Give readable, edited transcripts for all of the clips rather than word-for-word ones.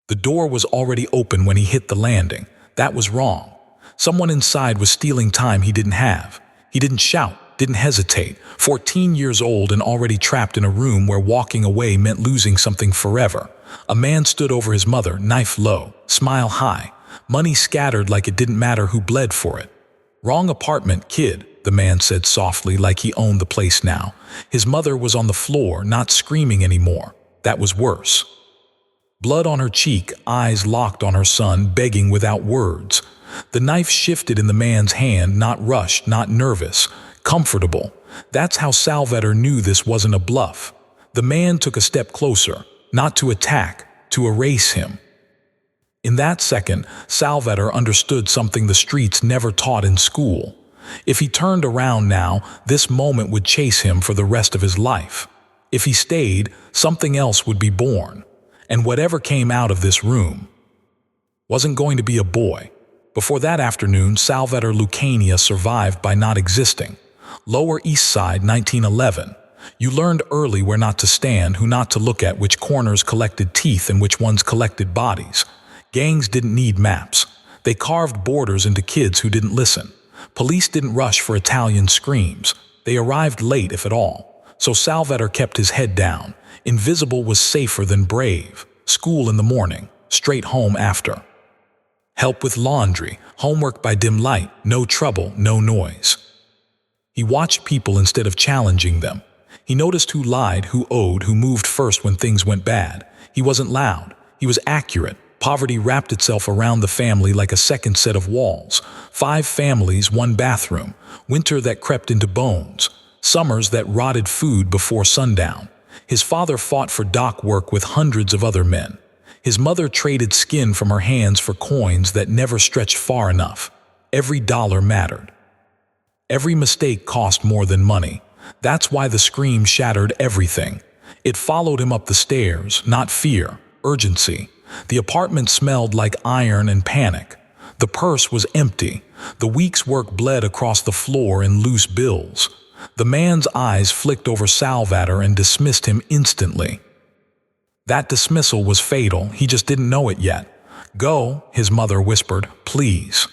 The door was already open when he hit the landing. That was wrong. Someone inside was stealing time he didn't have. He didn't shout, didn't hesitate. 14 years old and already trapped in a room where walking away meant losing something forever. A man stood over his mother, knife low, smile high. Money scattered like it didn't matter who bled for it. "Wrong apartment, kid," the man said softly, like he owned the place now. His mother was on the floor, not screaming anymore. That was worse. Blood on her cheek, eyes locked on her son, begging without words. The knife shifted in the man's hand, not rushed, not nervous, comfortable. That's how Salvatore knew this wasn't a bluff. The man took a step closer, not to attack, to erase him. In that second, Salvatore understood something the streets never taught in school. If he turned around now, this moment would chase him for the rest of his life. If he stayed, something else would be born. And whatever came out of this room wasn't going to be a boy. Before that afternoon, Salvatore Lucania survived by not existing. Lower East Side, 1911. You learned early where not to stand, who not to look at, which corners collected teeth and which ones collected bodies. Gangs didn't need maps. They carved borders into kids who didn't listen. Police didn't rush for Italian screams. They arrived late, if at all. So Salvatore kept his head down. Invisible was safer than brave. School in the morning, straight home after. Help with laundry, homework by dim light, no trouble, no noise. He watched people instead of challenging them. He noticed who lied, who owed, who moved first when things went bad. He wasn't loud. He was accurate. Poverty wrapped itself around the family like a second set of walls. 5 families, 1 bathroom. Winter that crept into bones. Summers that rotted food before sundown. His father fought for dock work with hundreds of other men. His mother traded skin from her hands for coins that never stretched far enough. Every dollar mattered. Every mistake cost more than money. That's why the scream shattered everything. It followed him up the stairs, not fear, urgency. The apartment smelled like iron and panic. The purse was empty. The week's work bled across the floor in loose bills. The man's eyes flicked over Salvatore and dismissed him instantly. That dismissal was fatal. He just didn't know it yet. "Go," his mother whispered, "please."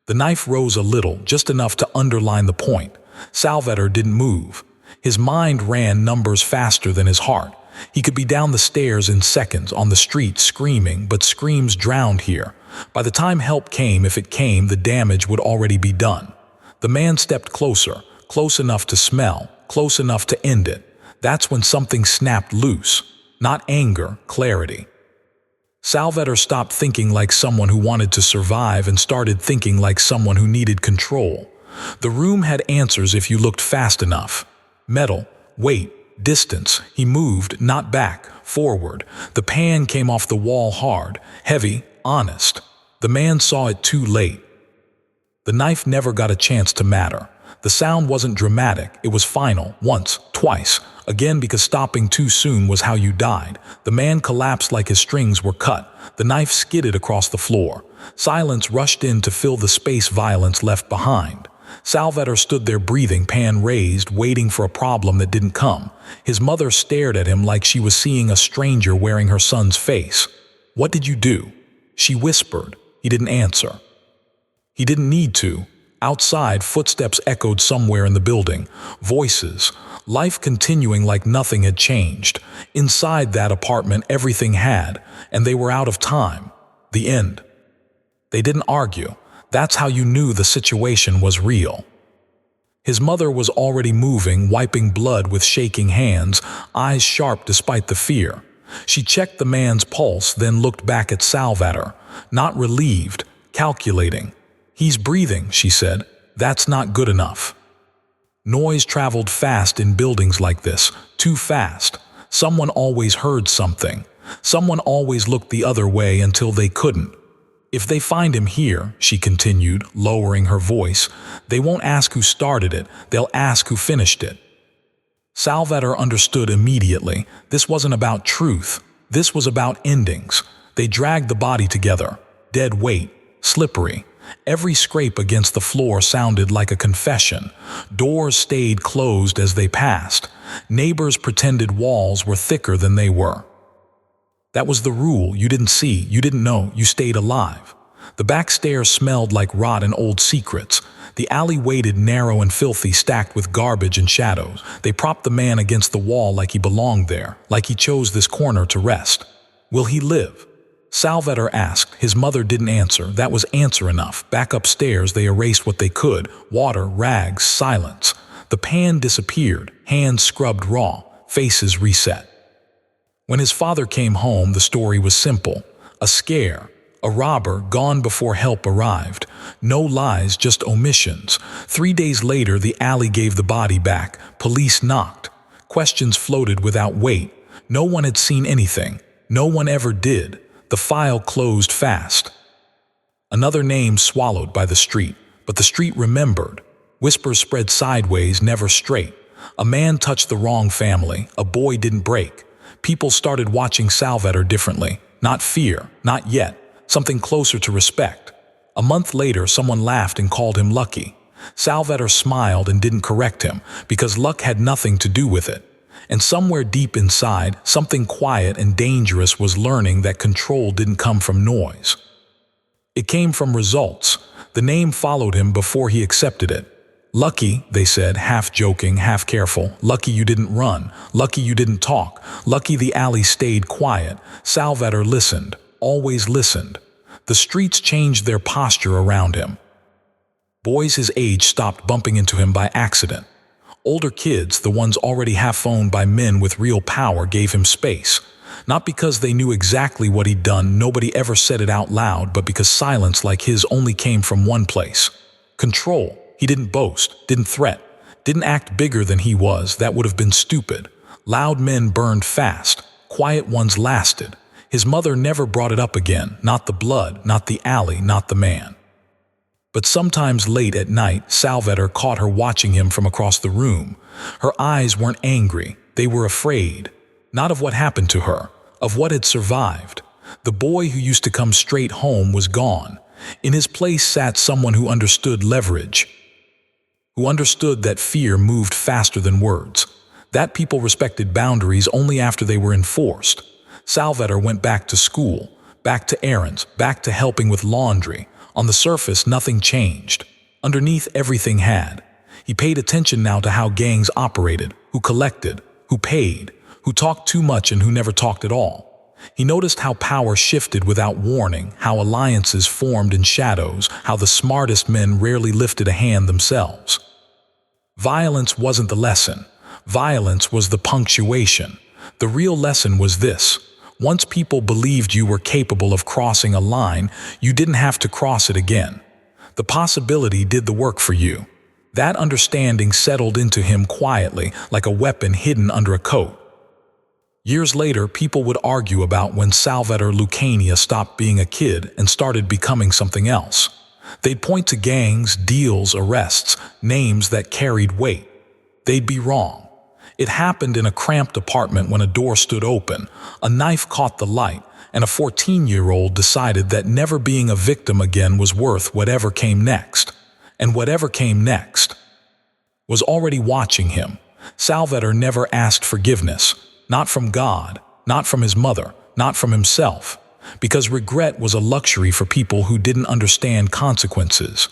The knife rose a little, just enough to underline the point. Salvatore didn't move. His mind ran numbers faster than his heart. He could be down the stairs in seconds, on the street screaming, but screams drowned here. By the time help came, if it came, the damage would already be done. The man stepped closer, close enough to smell, close enough to end it. That's when something snapped loose. Not anger, clarity. Salvatore stopped thinking like someone who wanted to survive and started thinking like someone who needed control. The room had answers if you looked fast enough. Metal, weight, distance. He moved, not back, forward. The pan came off the wall hard, heavy, honest. The man saw it too late. The knife never got a chance to matter. The sound wasn't dramatic, it was final, once, twice. Again, because stopping too soon was how you died. The man collapsed like his strings were cut. The knife skidded across the floor. Silence rushed in to fill the space violence left behind. Salvatore stood there breathing, pan raised, waiting for a problem that didn't come. His mother stared at him like she was seeing a stranger wearing her son's face. "What did you do?" she whispered. He didn't answer. He didn't need to. Outside, footsteps echoed somewhere in the building. Voices. Life continuing like nothing had changed. Inside that apartment, everything had, and they were out of time. The end. They didn't argue. That's how you knew the situation was real. His mother was already moving, wiping blood with shaking hands, eyes sharp despite the fear. She checked the man's pulse, then looked back at Salvatore. Not relieved, calculating. "He's breathing," she said. "That's not good enough." Noise traveled fast in buildings like this, too fast. Someone always heard something. Someone always looked the other way until they couldn't. "If they find him here," she continued, lowering her voice, "they won't ask who started it, they'll ask who finished it." Salvatore understood immediately. This wasn't about truth. This was about endings. They dragged the body together. Dead weight, slippery. Every scrape against the floor sounded like a confession. Doors stayed closed as they passed. Neighbors pretended walls were thicker than they were. That was the rule. You didn't see, you didn't know, you stayed alive. The back stairs smelled like rot and old secrets. The alley waited narrow and filthy, stacked with garbage and shadows. They propped the man against the wall like he belonged there, like he chose this corner to rest. Will he live? Salvatore asked. His mother didn't answer. That was answer enough. Back upstairs, they erased what they could. Water, rags, silence. The pan disappeared, hands scrubbed raw, faces reset. When his father came home, the story was simple. A scare. A robber gone before help arrived. No lies, just omissions. 3 days later, the alley gave the body back. Police knocked. Questions floated without weight. No one had seen anything. No one ever did. The file closed fast. Another name swallowed by the street, but the street remembered. Whispers spread sideways, never straight. A man touched the wrong family. A boy didn't break. People started watching Salvatore differently. Not fear, not yet. Something closer to respect. A month later, someone laughed and called him lucky. Salvatore smiled and didn't correct him, because luck had nothing to do with it. And somewhere deep inside, something quiet and dangerous was learning that control didn't come from noise. It came from results. The name followed him before he accepted it. Lucky, they said, half joking, half careful. Lucky you didn't run. Lucky you didn't talk. Lucky the alley stayed quiet. Salvatore listened. Always listened. The streets changed their posture around him. Boys his age stopped bumping into him by accident. Older kids, the ones already half owned by men with real power, gave him space. Not because they knew exactly what he'd done, nobody ever said it out loud, but because silence like his only came from one place. Control. He didn't boast, didn't threat, didn't act bigger than he was. That would have been stupid. Loud men burned fast. Quiet ones lasted. His mother never brought it up again. Not the blood, not the alley, not the man. But sometimes late at night, Salvatore caught her watching him from across the room. Her eyes weren't angry. They were afraid. Not of what happened to her, of what had survived. The boy who used to come straight home was gone. In his place sat someone who understood leverage, who understood that fear moved faster than words, that people respected boundaries only after they were enforced. Salvatore went back to school, back to errands, back to helping with laundry. On the surface, nothing changed. Underneath, everything had. He paid attention now to how gangs operated, who collected, who paid, who talked too much and who never talked at all. He noticed how power shifted without warning, how alliances formed in shadows, how the smartest men rarely lifted a hand themselves. Violence wasn't the lesson. Violence was the punctuation. The real lesson was this. Once people believed you were capable of crossing a line, you didn't have to cross it again. The possibility did the work for you. That understanding settled into him quietly, like a weapon hidden under a coat. Years later, people would argue about when Salvatore Lucania stopped being a kid and started becoming something else. They'd point to gangs, deals, arrests, names that carried weight. They'd be wrong. It happened in a cramped apartment when a door stood open, a knife caught the light, and a 14-year-old decided that never being a victim again was worth whatever came next. And whatever came next was already watching him. Salvatore never asked forgiveness, not from God, not from his mother, not from himself, because regret was a luxury for people who didn't understand consequences.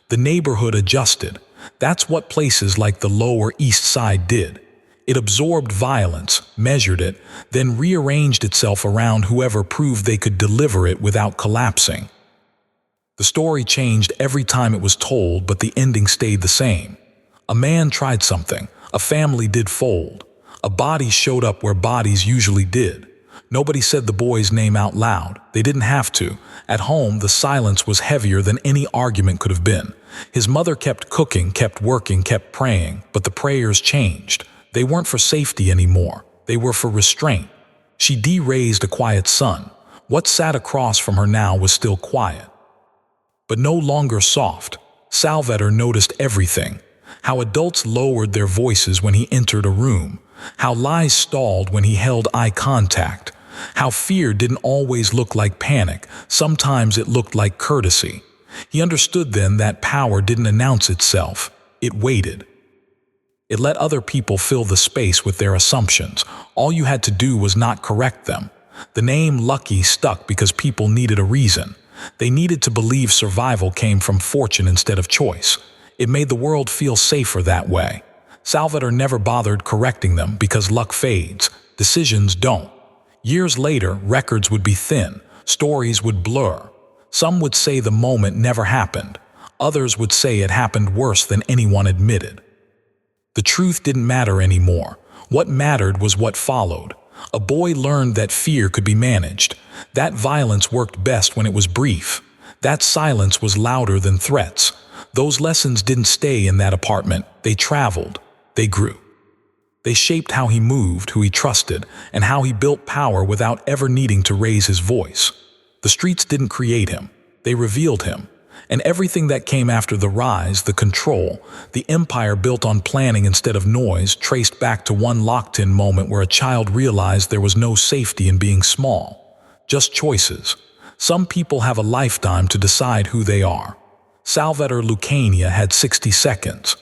The neighborhood adjusted. That's what places like the Lower East Side did. It absorbed violence, measured it, then rearranged itself around whoever proved they could deliver it without collapsing. The story changed every time it was told, but the ending stayed the same. A man tried something. A family did fold. A body showed up where bodies usually did. Nobody said the boy's name out loud. They didn't have to. At home, the silence was heavier than any argument could have been. His mother kept cooking, kept working, kept praying, but the prayers changed. They weren't for safety anymore. They were for restraint. She de-raised a quiet son. What sat across from her now was still quiet, but no longer soft. Salvatore noticed everything. How adults lowered their voices when he entered a room. How lies stalled when he held eye contact. How fear didn't always look like panic. Sometimes it looked like courtesy. He understood then that power didn't announce itself. It waited. It let other people fill the space with their assumptions. All you had to do was not correct them. The name Lucky stuck because people needed a reason. They needed to believe survival came from fortune instead of choice. It made the world feel safer that way. Salvador never bothered correcting them because luck fades. Decisions don't. Years later, records would be thin. Stories would blur. Some would say the moment never happened. Others would say it happened worse than anyone admitted. The truth didn't matter anymore. What mattered was what followed. A boy learned that fear could be managed. That violence worked best when it was brief. That silence was louder than threats. Those lessons didn't stay in that apartment. They traveled. They grew. They shaped how he moved, who he trusted, and how he built power without ever needing to raise his voice. The streets didn't create him. They revealed him. And everything that came after the rise, the control, the empire built on planning instead of noise, traced back to one locked-in moment where a child realized there was no safety in being small. Just choices. Some people have a lifetime to decide who they are. Salvador Lucania had 60 seconds.